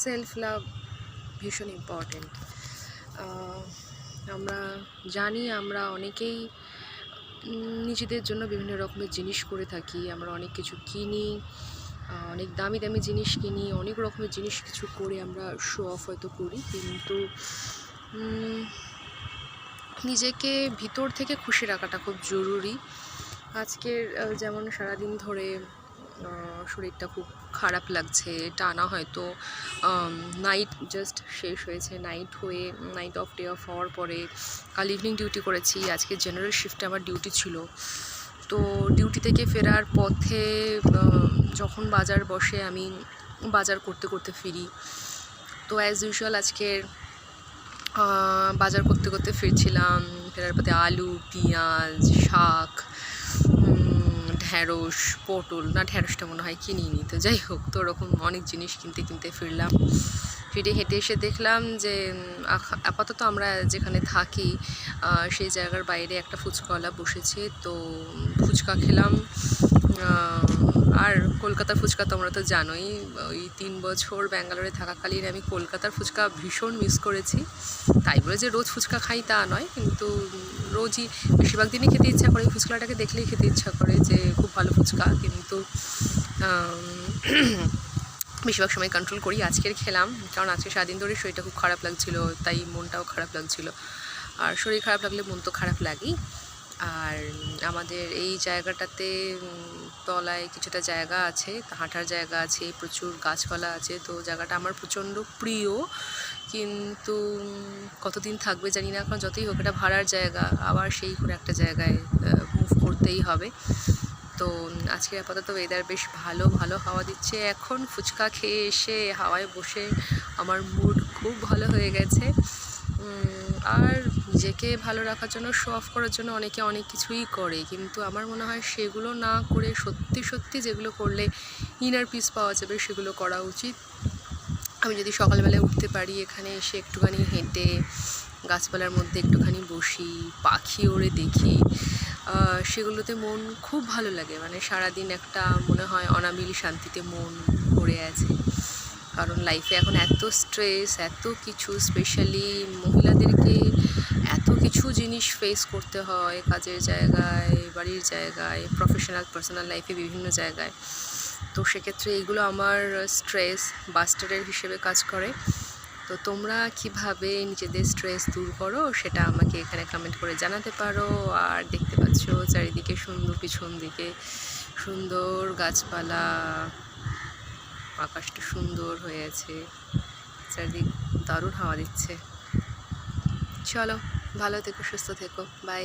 Self love ভীষণ important. আমরা জানি আমরা অনেকেই নিজেদের জন্য বিভিন্ন রকমের জিনিস করে থাকি, আমরা অনেক কিছু কিনি, অনেক দামি দামি জিনিস কিনি, অনেক রকমের জিনিস কিছু করে আমরা শো অফ হয়তো করি, কিন্তু নিজেকে ভিতর থেকে খুশি রাখাটা খুব জরুরি। আজকের যেমন সারাদিন ধরে শরীরটা খুব খারাপ লাগছে, টানা হয়তো নাইট জাস্ট শেষ হয়েছে, নাইট অফ ডে অফ হওয়ার পরে কাল ইভিনিং ডিউটি করেছি, আজকে জেনারেল শিফটে আমার ডিউটি ছিল। তো ডিউটি থেকে ফেরার পথে যখন বাজার বসে আমি বাজার করতে করতে ফিরি। তো অ্যাজ ইউজুয়াল আজকের বাজার করতে করতে ফিরছিলাম, ফেরার পথে আলু, পেঁয়াজ, শাক, ঢ্যাঁড়স, পটল, না ঢ্যাঁড়সটা মনে হয় কিনিনি, তো যাই হোক, তো ওরকম অনেক জিনিস কিনতে কিনতে ফিরলাম। ফিরে হেঁটে এসে দেখলাম যে আপাতত আমরা যেখানে থাকি সেই জায়গার বাইরে একটা ফুচকাওয়ালা বসেছে, তো ফুচকা খেলাম। আর কলকাতার ফুচকা তোমরা তো জানোই, ওই 3 বছর ব্যাঙ্গালোরে থাকাকালীন আমি কলকাতার ফুচকা ভীষণ মিস করেছি। তাই বলে যে রোজ ফুচকা খাই তা নয়, কিন্তু রোজই বেশিরভাগ দিনই খেতে ইচ্ছা করে, ফুচকাটাকে দেখলেই খেতে ইচ্ছা করে যে খুব ভালো ফুচকা, কিন্তু বেশিরভাগ সময় কন্ট্রোল করি। আজকের খেলাম, কারণ আজকে সারাদিন ধরে শরীরটা খুব খারাপ লাগছিল, তাই মনটাও খারাপ লাগছিল। আর শরীর খারাপ লাগলে মন তো খারাপ লাগেই। আর আমাদের এই জায়গাটাতে তলায় কিছুটা জায়গা আছে, হাঁটার জায়গা আছে, প্রচুর গাছপালা আছে, তো জায়গাটা আমার প্রচণ্ড প্রিয়। কিন্তু কতদিন থাকবে জানি না, কারণ যতই হোক এটা ভাড়ার জায়গা, আবার সেই করে একটা জায়গায় মুভ করতেই হবে। তো আজকে আপাতত ওয়েদার বেশ ভালো হাওয়া দিচ্ছে। এখন ফুচকা খেয়ে এসে হাওয়ায় বসে আমার মুড খুব ভালো হয়ে গেছে। আর নিজেকে ভালো রাখার জন্য, শো অফ করার জন্য অনেকে অনেক কিছুই করে, কিন্তু আমার মনে হয় সেগুলো না করে সত্যি সত্যি যেগুলো করলে ইনার পিস পাওয়া যাবে সেগুলো করা উচিত। আমি যদি সকালবেলায় উঠতে পারি, এখানে এসে একটুখানি হেঁটে গাছপালার মধ্যে একটুখানি বসি, পাখি ওড়ে দেখি, সেগুলোতে মন খুব ভালো লাগে। মানে সারাদিন একটা মনে হয় অনাবিল শান্তিতে মন ভরে আছে। কারণ লাইফে এখন এত স্ট্রেস, এত কিছু, স্পেশালি মহিলাদেরকে এত কিছু জিনিস ফেস করতে হয়, কাজের জায়গায়, বাড়ির জায়গায়, প্রফেশনাল পার্সোনাল লাইফে বিভিন্ন জায়গায়। তো সেক্ষেত্রে এইগুলো আমার স্ট্রেস বাস্টারের হিসেবে কাজ করে। তো তোমরা কিভাবে নিজেদের স্ট্রেস দূর করো সেটা আমাকে এখানে কমেন্ট করে জানাতে পারো। আর দেখতে পাচ্ছ চারিদিকে সুন্দর, পিছন দিকে সুন্দর গাছপালা, আকাশটা সুন্দর হয়ে আছে, চারিদিক দারুণ হাওয়া দিচ্ছে। চলো, ভালো থেকো, সুস্থ থেকো, বাই।